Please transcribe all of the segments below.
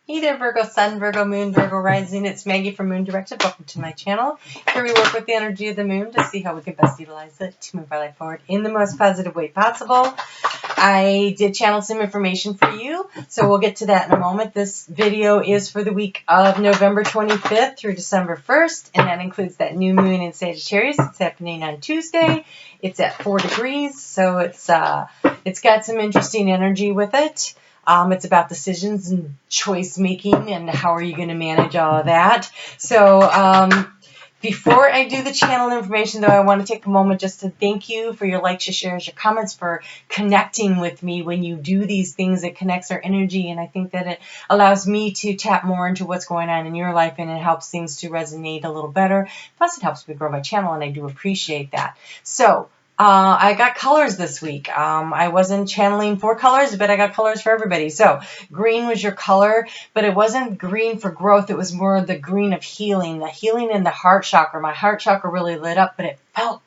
Hey there, Virgo Sun, Virgo Moon, Virgo Rising. It's Maggie from Moon Directed. Welcome to my channel. Here we work with the energy of the moon to see how we can best utilize it to move our life forward in the most positive way possible. I did channel some information for you, so we'll get to that in a moment. This video is for the week of November 25th through December 1st, and that includes that new moon in Sagittarius. It's happening on Tuesday. It's at 4 degrees, so it's got some interesting energy with it. It's about decisions and choice making and how are you going to manage all of that. So before I do the channel information, though, I want to take a moment just to thank you for your likes, your shares, your comments, for connecting with me when you do these things. It connects our energy, and I think that it allows me to tap more into what's going on in your life, and it helps things to resonate a little better. Plus, it helps me grow my channel, and I do appreciate that. So I got colors this week. I wasn't channeling for colors, but I got colors for everybody. So green was your color, but it wasn't green for growth. It was more the green of healing, the healing in the heart chakra. My heart chakra really lit up, but it felt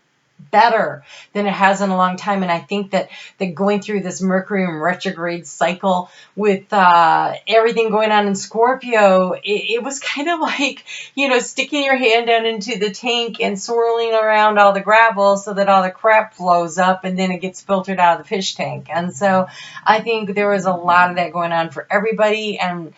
better than it has in a long time. And I think that going through this Mercury retrograde cycle with everything going on in Scorpio, it was kind of like, sticking your hand down into the tank and swirling around all the gravel so that all the crap flows up and then it gets filtered out of the fish tank. And so I think there was a lot of that going on for everybody, and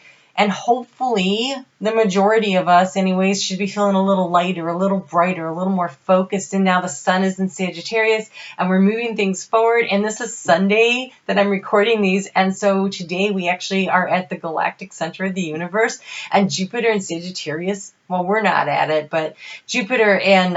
hopefully the majority of us anyways should be feeling a little lighter, a little brighter, a little more focused. And now the sun is in Sagittarius and we're moving things forward. And this is Sunday that I'm recording these. And so today we actually are at the galactic center of the universe, and Jupiter and Sagittarius, well, we're not at it, but Jupiter and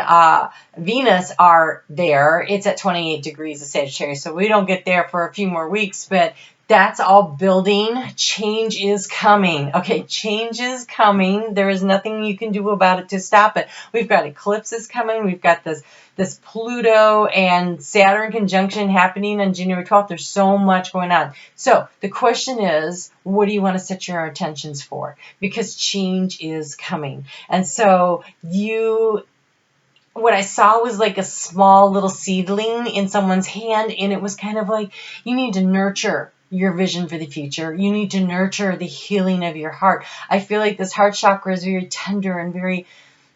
Venus are there. It's at 28 degrees of Sagittarius. So we don't get there for a few more weeks, but that's all building. Change is coming. Okay, change is coming. There is nothing you can do about it to stop it. We've got eclipses coming. We've got this Pluto and Saturn conjunction happening on January 12th. There's so much going on. So the question is, what do you want to set your attentions for? Because change is coming. And so what I saw was like a small little seedling in someone's hand, and it was kind of like you need to nurture your vision for the future. You need to nurture the healing of your heart. I feel like this heart chakra is very tender and very,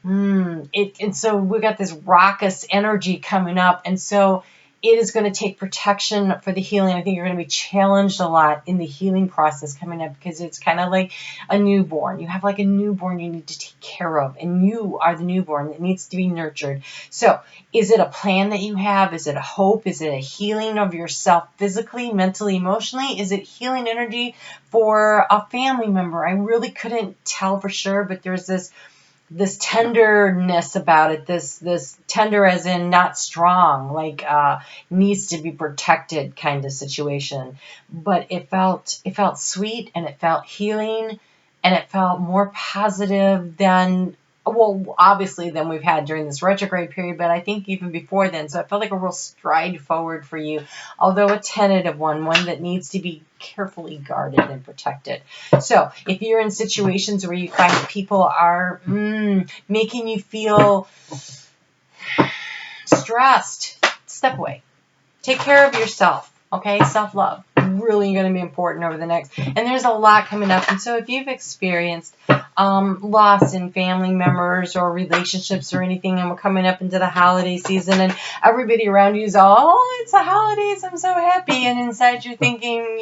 and so we got this raucous energy coming up, and so it is going to take protection for the healing. I think you're going to be challenged a lot in the healing process coming up, because it's kind of like a newborn. You have like a newborn you need to take care of, and you are the newborn that needs to be nurtured. So is it a plan that you have? Is it a hope? Is it a healing of yourself physically, mentally, emotionally? Is it healing energy for a family member? I really couldn't tell for sure, but there's this tenderness about it, this tender as in not strong, like needs to be protected kind of situation. But it felt sweet, and it felt healing, and it felt more positive than, well, obviously than we've had during this retrograde period, but I think even before then. So it felt like a real stride forward for you, although a tentative one that needs to be carefully guarded and protected. So if you're in situations where you find people are making you feel stressed, step away. Take care of yourself, okay? Self-love, really going to be important over the next, and there's a lot coming up. And so if you've experienced loss in family members or relationships or anything, and we're coming up into the holiday season, and everybody around you is it's the holidays, I'm so happy, and inside you're thinking,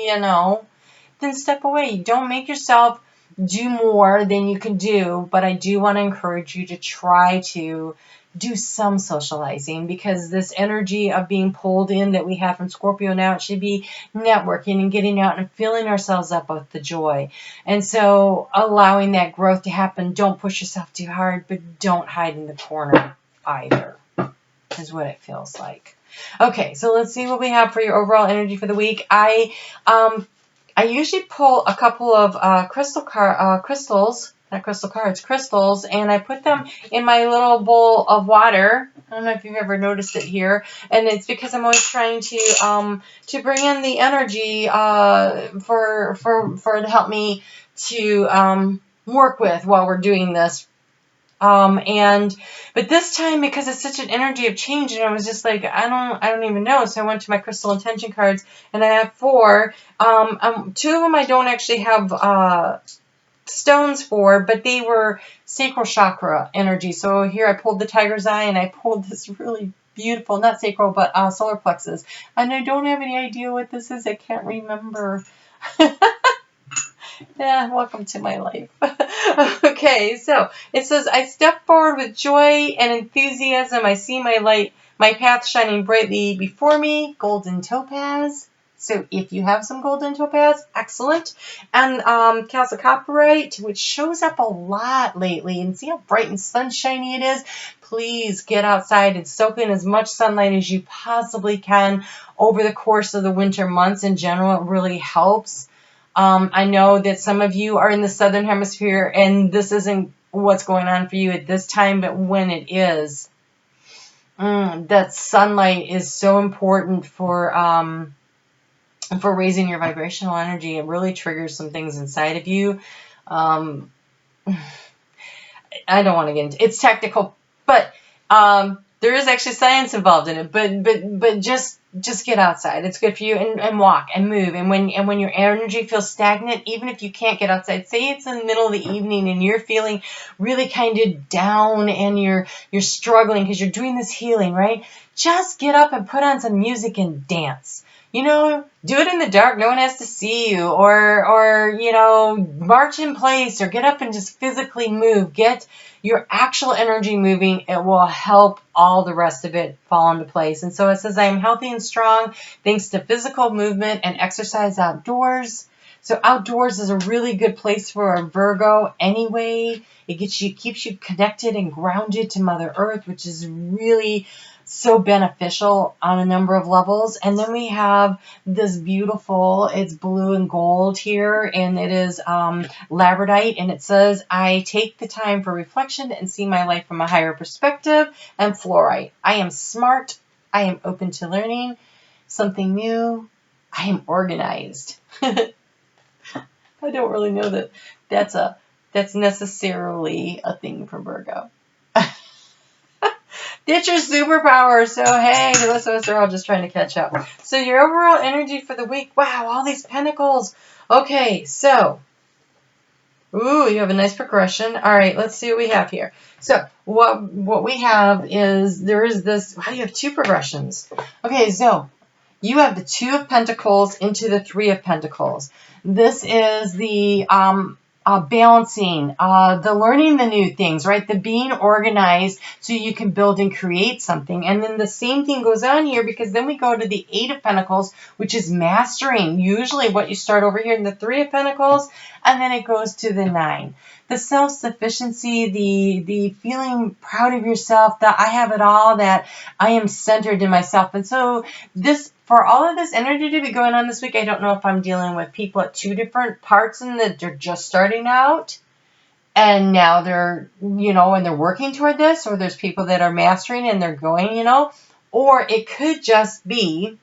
then step away. Don't make yourself do more than you can do, but I do want to encourage you to try to do some socializing, because this energy of being pulled in that we have from Scorpio now, it should be networking and getting out and filling ourselves up with the joy. And so allowing that growth to happen. Don't push yourself too hard, but don't hide in the corner either, is what it feels like. Okay, so let's see what we have for your overall energy for the week. I usually pull a couple of crystals, and I put them in my little bowl of water. I don't know if you've ever noticed it here, and it's because I'm always trying to bring in the energy for to help me to work with while we're doing this. But this time, because it's such an energy of change, and I was just like, I don't even know. So I went to my crystal intention cards, and I have 4. 2 of them I don't actually have stones for, but they were sacral chakra energy. So here I pulled the tiger's eye, and I pulled this really beautiful, not sacral, but solar plexus. And I don't have any idea what this is. I can't remember. Yeah, welcome to my life. Okay, so it says, I step forward with joy and enthusiasm. I see my light, my path shining brightly before me, golden topaz. So if you have some golden topaz, excellent. And calcopyrite, which shows up a lot lately. And see how bright and sunshiny it is? Please get outside and soak in as much sunlight as you possibly can over the course of the winter months. In general, it really helps. I know that some of you are in the southern hemisphere, and this isn't what's going on for you at this time, but when it is, that sunlight is so important for raising your vibrational energy. It really triggers some things inside of you. I don't want to get into it's technical, but there is actually science involved in it. But just get outside. It's good for you, and walk and move. And when your energy feels stagnant, even if you can't get outside, say it's in the middle of the evening and you're feeling really kind of down and you're struggling because you're doing this healing, right? Just get up and put on some music and dance. You know, do it in the dark. No one has to see you, or you know, march in place, or get up and just physically move. Get your actual energy moving. It will help all the rest of it fall into place. And so it says, I am healthy and strong thanks to physical movement and exercise outdoors. So outdoors is a really good place for a Virgo anyway. It keeps you connected and grounded to Mother Earth, which is really so beneficial on a number of levels. And then we have this beautiful, it's blue and gold here, and it is labradorite, and it says, I take the time for reflection and see my life from a higher perspective. And fluorite, I am smart, I am open to learning something new, I am organized. I don't really know that that's necessarily a thing for Virgo. It's your superpower. So, hey, the rest of us are all just trying to catch up. So, your overall energy for the week. Wow, all these pentacles. Okay, so. Ooh, you have a nice progression. All right, let's see what we have here. So, what we have is, there is this. Wow, you have two progressions. Okay, so. You have the Two of Pentacles into the Three of Pentacles. This is the balancing, the learning the new things, right? The being organized so you can build and create something. And then the same thing goes on here, because then we go to the Eight of Pentacles, which is mastering. Usually what you start over here in the Three of Pentacles, and then it goes to the Nine. The self-sufficiency, the feeling proud of yourself, that I have it all, that I am centered in myself. And so for all of this energy to be going on this week, I don't know if I'm dealing with people at two different parts and that they're just starting out and now they're, you know, and they're working toward this, or there's people that are mastering and they're going, you know, or it could just be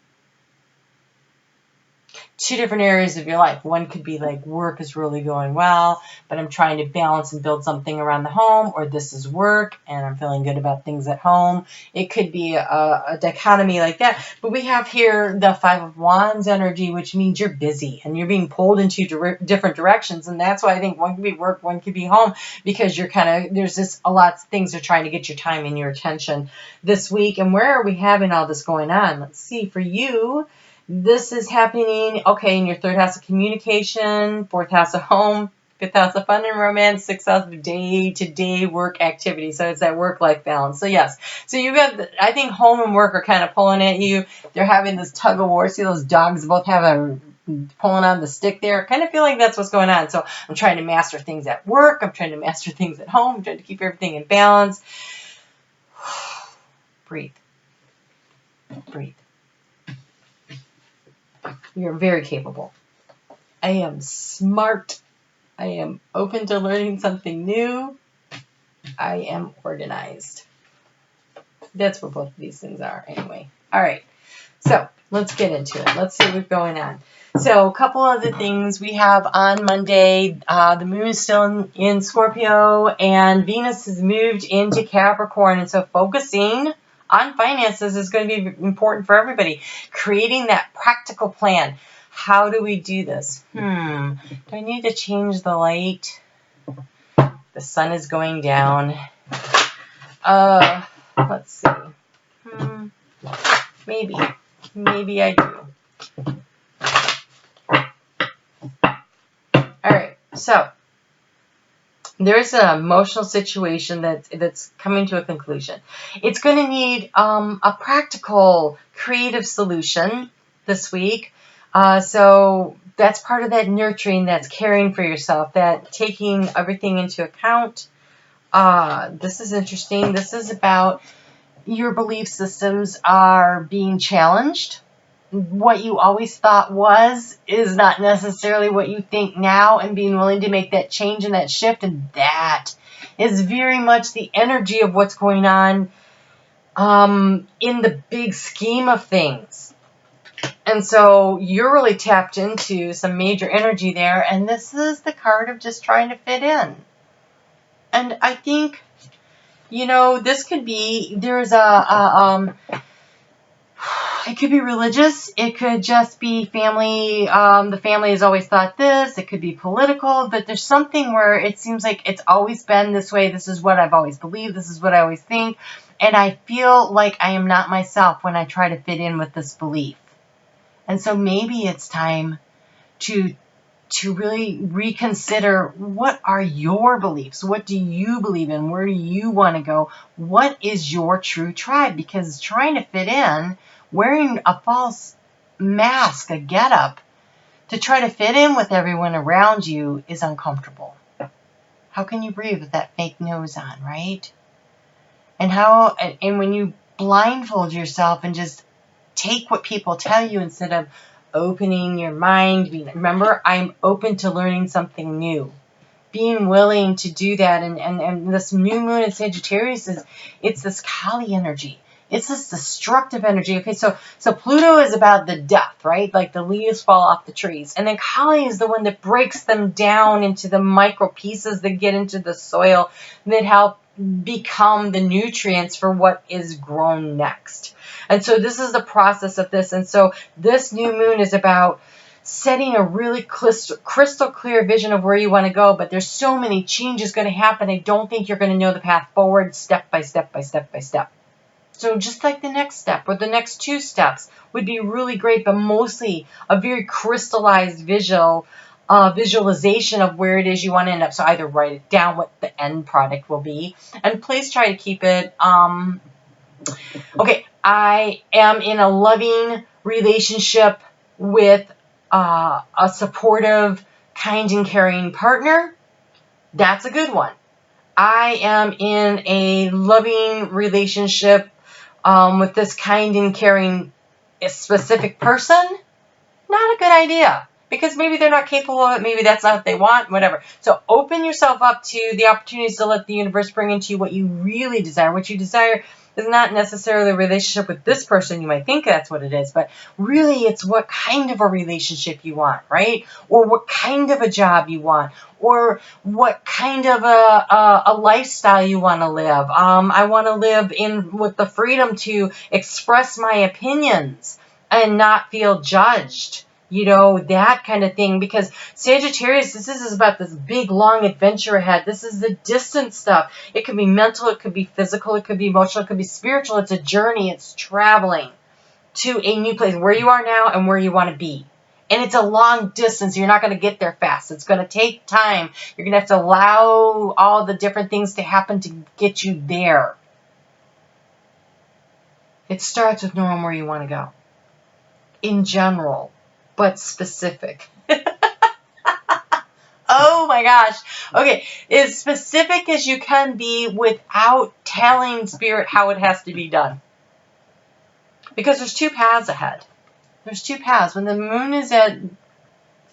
two different areas of your life. One could be like, work is really going well, but I'm trying to balance and build something around the home, or this is work and I'm feeling good about things at home. It could be a dichotomy like that. But we have here the Five of Wands energy, which means you're busy and you're being pulled into different directions. And that's why I think one could be work, one could be home, because you're there's just a lot of things are trying to get your time and your attention this week. And where are we having all this going on? Let's see, for you, this is happening, okay, in your third house of communication, fourth house of home, fifth house of fun and romance, sixth house of day-to-day work activity. So it's that work-life balance. So yes, so you got, I think home and work are kind of pulling at you. They're having this tug of war. See those dogs both have pulling on the stick there. I kind of feel like that's what's going on. So I'm trying to master things at work. I'm trying to master things at home. I'm trying to keep everything in balance. Breathe. Breathe. You're very capable. I am smart. I am open to learning something new. I am organized. That's what both of these things are anyway. All right. So let's get into it. Let's see what's going on. So a couple of the things we have on Monday. The moon is still in Scorpio and Venus has moved into Capricorn. And so focusing on finances is going to be important for everybody. Creating that practical plan. How do we do this? Do I need to change the light? The sun is going down. Let's see. Maybe I do. All right, so there's an emotional situation that's coming to a conclusion. It's going to need a practical, creative solution this week. So that's part of that nurturing, that's caring for yourself, that taking everything into account. This is interesting. This is about your belief systems are being challenged. What you always thought is not necessarily what you think now, and being willing to make that change and that shift. And that is very much the energy of what's going on in the big scheme of things. And so you're really tapped into some major energy there. And this is the card of just trying to fit in. And I think, this could be, it could be religious. It could just be family. The family has always thought this. It could be political. But there's something where it seems like it's always been this way. This is what I've always believed. This is what I always think. And I feel like I am not myself when I try to fit in with this belief. And so maybe it's time to really reconsider, what are your beliefs? What do you believe in? Where do you want to go? What is your true tribe? Because trying to fit in, wearing a false mask, a getup, to try to fit in with everyone around you is uncomfortable. How can you breathe with that fake nose on, right? And when you blindfold yourself and just take what people tell you instead of opening your mind. Remember, I'm open to learning something new. Being willing to do that. And this new moon in Sagittarius it's this Kali energy. It's this destructive energy. Okay, so Pluto is about the death, right? Like the leaves fall off the trees. And then Kali is the one that breaks them down into the micro pieces that get into the soil that help become the nutrients for what is grown next. And so this is the process of this. And so this new moon is about setting a really crystal clear vision of where you want to go. But there's so many changes going to happen. I don't think you're going to know the path forward step by step by step by step. So just like the next step or the next two steps would be really great, but mostly a very crystallized visualization of where it is you want to end up. So either write it down what the end product will be, and please try to keep it okay. I am in a loving relationship with a supportive, kind and caring partner. That's a good one. I am in a loving relationship with this kind and caring specific person. Not a good idea. Because maybe they're not capable of it, maybe that's not what they want, whatever. So open yourself up to the opportunities to let the universe bring into you what you really desire. What you desire is not necessarily a relationship with this person. You might think that's what it is, but really it's what kind of a relationship you want, right? Or what kind of a job you want, or what kind of a lifestyle you want to live. I want to live with the freedom to express my opinions and not feel judged. That kind of thing. Because Sagittarius, this is about this big, long adventure ahead. This is the distant stuff. It could be mental, it could be physical, it could be emotional, it could be spiritual. It's a journey. It's traveling to a new place, where you are now and where you want to be. And it's a long distance. You're not going to get there fast. It's going to take time. You're going to have to allow all the different things to happen to get you there. It starts with knowing where you want to go. In general. But specific. Oh my gosh. Okay. As specific as you can be without telling Spirit how it has to be done. Because there's two paths ahead. There's two paths. When the moon is at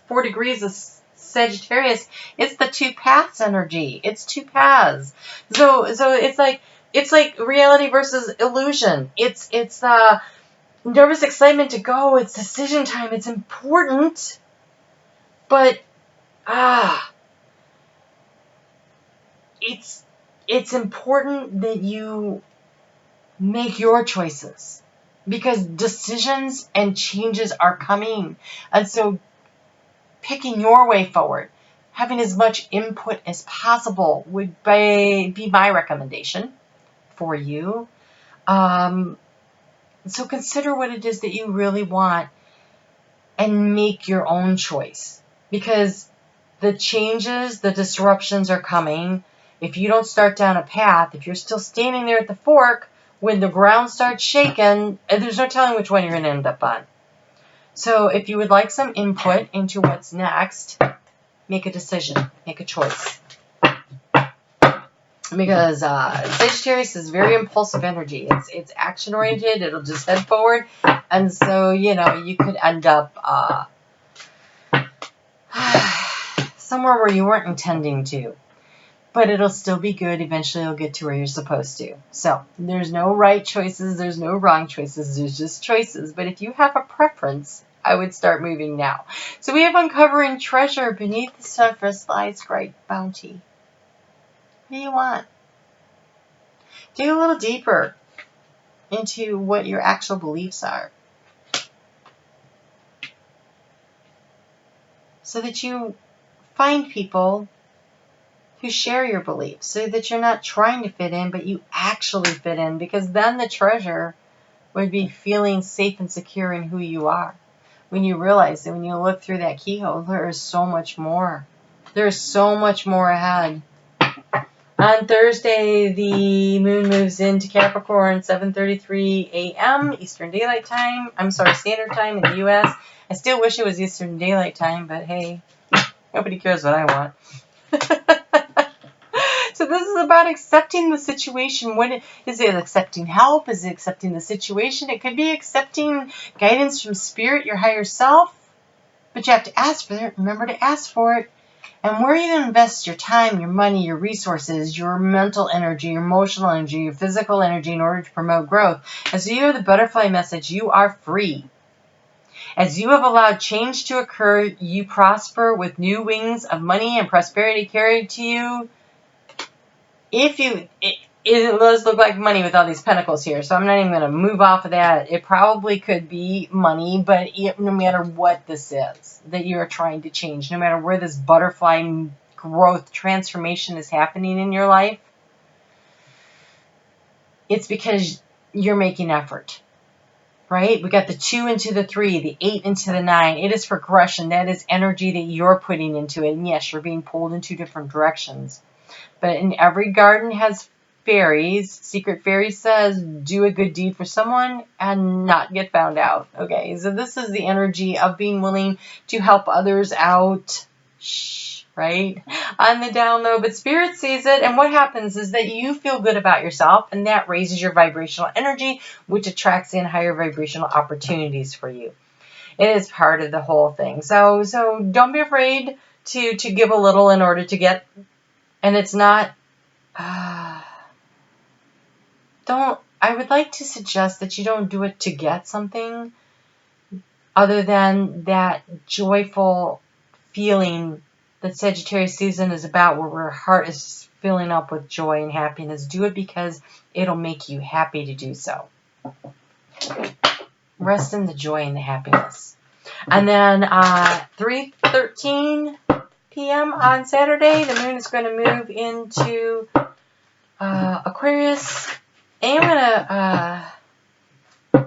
4 degrees of Sagittarius, it's the two paths energy. It's two paths. So it's like reality versus illusion. It's nervous excitement to go. It's decision time. It's important. But, it's important that you make your choices. Because decisions and changes are coming. And so, picking your way forward. having as much input as possible would be my recommendation for you. So consider what it is that you really want and make your own choice, because the changes, the disruptions are coming. If you don't start down a path, if you're still standing there at the fork, when the ground starts shaking, there's no telling which one you're going to end up on. So if you would like some input into what's next, make a decision, make a choice. Because Sagittarius is very impulsive energy. It's action oriented. It'll just head forward, and so you could end up somewhere where you weren't intending to, but it'll still be good. Eventually, you'll get to where you're supposed to. So there's no right choices. There's no wrong choices. There's just choices. But if you have a preference, I would start moving now. So we have uncovering treasure beneath the surface lies great bounty. What do you want? Dig a little deeper into what your actual beliefs are, so that you find people who share your beliefs, so that you're not trying to fit in, but you actually fit in, because then the treasure would be feeling safe and secure in who you are. When you realize that when you look through that keyhole, there is so much more. There's so much more ahead. On Thursday, the moon moves into Capricorn, 7:33 a.m. Eastern Daylight Time. Standard Time in the U.S. I still wish it was Eastern Daylight Time, but hey, nobody cares what I want. So this is about accepting the situation. Is it accepting help? Is it accepting the situation? It could be accepting guidance from spirit, your higher self, but you have to ask for it. Remember to ask for it. And where you invest your time, your money, your resources, your mental energy, your emotional energy, your physical energy in order to promote growth. As you hear the butterfly message, you are free. As you have allowed change to occur, you prosper with new wings of money and prosperity carried to you. It does look like money with all these pentacles here, so I'm not even going to move off of that. It probably could be money, but no matter what this is that you're trying to change, no matter where this butterfly growth transformation is happening in your life, it's because you're making effort, right? We got the 2 into the 3, the 8 into the 9. It is progression. That is energy that you're putting into it. And yes, you're being pulled in 2 different directions. But in every garden has fairies. Secret Fairy says, do a good deed for someone and not get found out. Okay, so this is the energy of being willing to help others out, right? On the down low, but Spirit sees it, and what happens is that you feel good about yourself, and that raises your vibrational energy, which attracts in higher vibrational opportunities for you. It is part of the whole thing. So don't be afraid to give a little in order to get, and it's not... I would like to suggest that you don't do it to get something other than that joyful feeling that Sagittarius season is about, where our heart is filling up with joy and happiness. Do it because it'll make you happy to do so. Rest in the joy and the happiness. And then 3:13 p.m. on Saturday, the moon is going to move into Aquarius. And I'm going to, I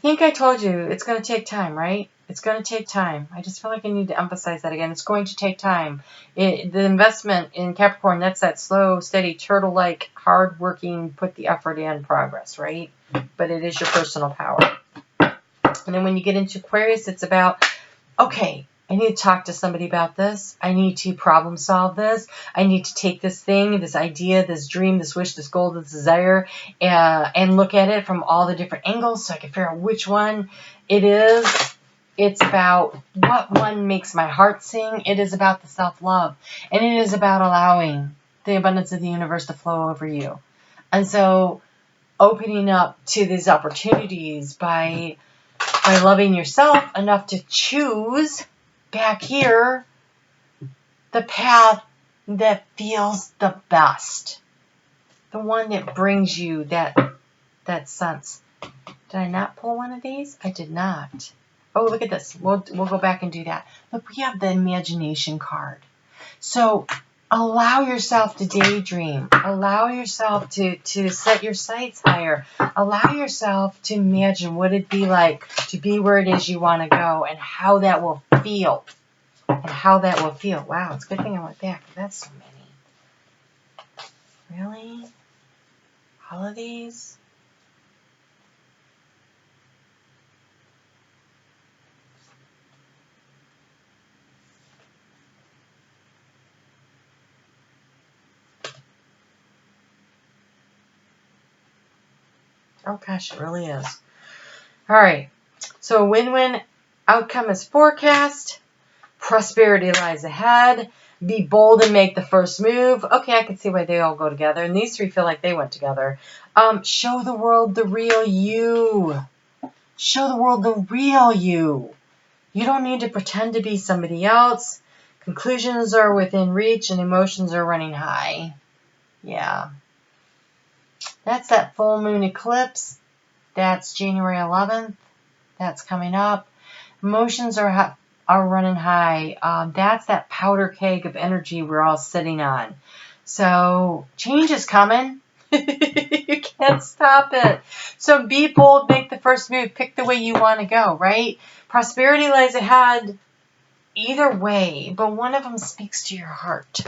think I told you, it's going to take time, right? It's going to take time. I just feel like I need to emphasize that again. It's going to take time. The investment in Capricorn, that's that slow, steady, turtle-like, hard-working, put the effort in progress, right? But it is your personal power. And then when you get into Aquarius, it's about, okay, I need to talk to somebody about this. I need to problem solve this. I need to take this thing, this idea, this dream, this wish, this goal, this desire, and look at it from all the different angles so I can figure out which one it is. It's about what one makes my heart sing. It is about the self-love. And it is about allowing the abundance of the universe to flow over you. And so opening up to these opportunities by loving yourself enough to choose back here the path that feels the best, the one that brings you that sense. Did I not pull one of these? I did not. Oh, look at this. We'll go back and do that. Look, we have the imagination card. So allow yourself to daydream. Allow yourself to set your sights higher. Allow yourself to imagine what it'd be like to be where it is you want to go and how that will feel. Wow, it's a good thing I went back. That's so many. Really? All of these? Oh gosh, it really is. All right. So a win-win outcome is forecast. Prosperity lies ahead. Be bold and make the first move. Okay, I can see why they all go together. And these three feel like they went together. Show the world the real you. Show the world the real you. You don't need to pretend to be somebody else. Conclusions are within reach and emotions are running high. Yeah. That's that full moon eclipse. That's January 11th. That's coming up. Emotions are running high. That's that powder keg of energy we're all sitting on. So change is coming. You can't stop it. So be bold, make the first move, pick the way you want to go, right? Prosperity lies ahead either way, but one of them speaks to your heart.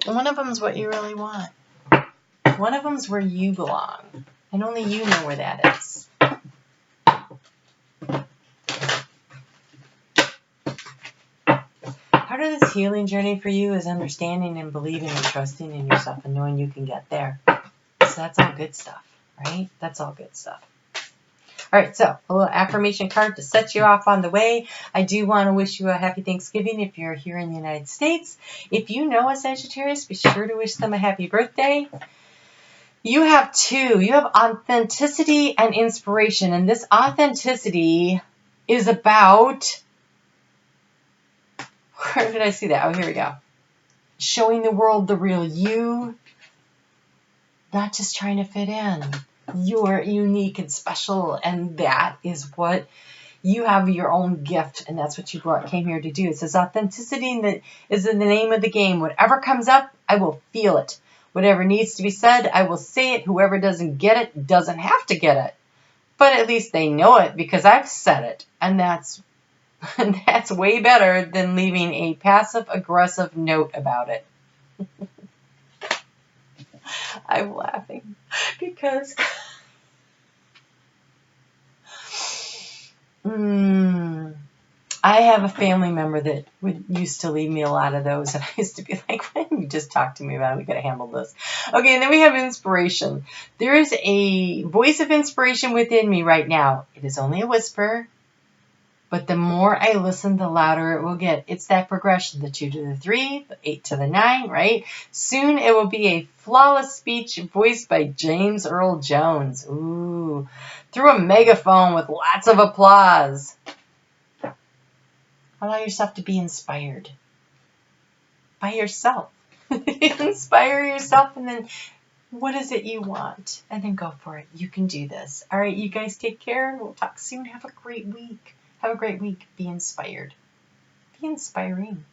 One of them is what you really want. One of them is where you belong. And only you know where that is. Part of this healing journey for you is understanding and believing and trusting in yourself and knowing you can get there. So that's all good stuff, right? That's all good stuff. All right, so a little affirmation card to set you off on the way. I do want to wish you a happy Thanksgiving if you're here in the United States. If you know a Sagittarius, be sure to wish them a happy birthday. You have two. You have authenticity and inspiration. And this authenticity is about, where did I see that? Oh, here we go. Showing the world the real you, not just trying to fit in. You're unique and special, and that is what you have, your own gift, and that's what you came here to do. It says authenticity that is in the name of the game. Whatever comes up, I will feel it. Whatever needs to be said, I will say it. Whoever doesn't get it doesn't have to get it. But at least they know it because I've said it. And that's way better than leaving a passive-aggressive note about it. I'm laughing because I have a family member that used to leave me a lot of those, and I used to be like, why didn't you just talk to me about it? We could have handled this. Okay, and then we have inspiration. There is a voice of inspiration within me right now. It is only a whisper, but the more I listen, the louder it will get. It's that progression, the 2 to the 3, the 8 to the 9, right? Soon it will be a flawless speech voiced by James Earl Jones. Ooh, through a megaphone with lots of applause. Allow yourself to be inspired by yourself. Inspire yourself, and then what is it you want? And then go for it. You can do this. All right, you guys take care. We'll talk soon. Have a great week. Have a great week. Be inspired. Be inspiring.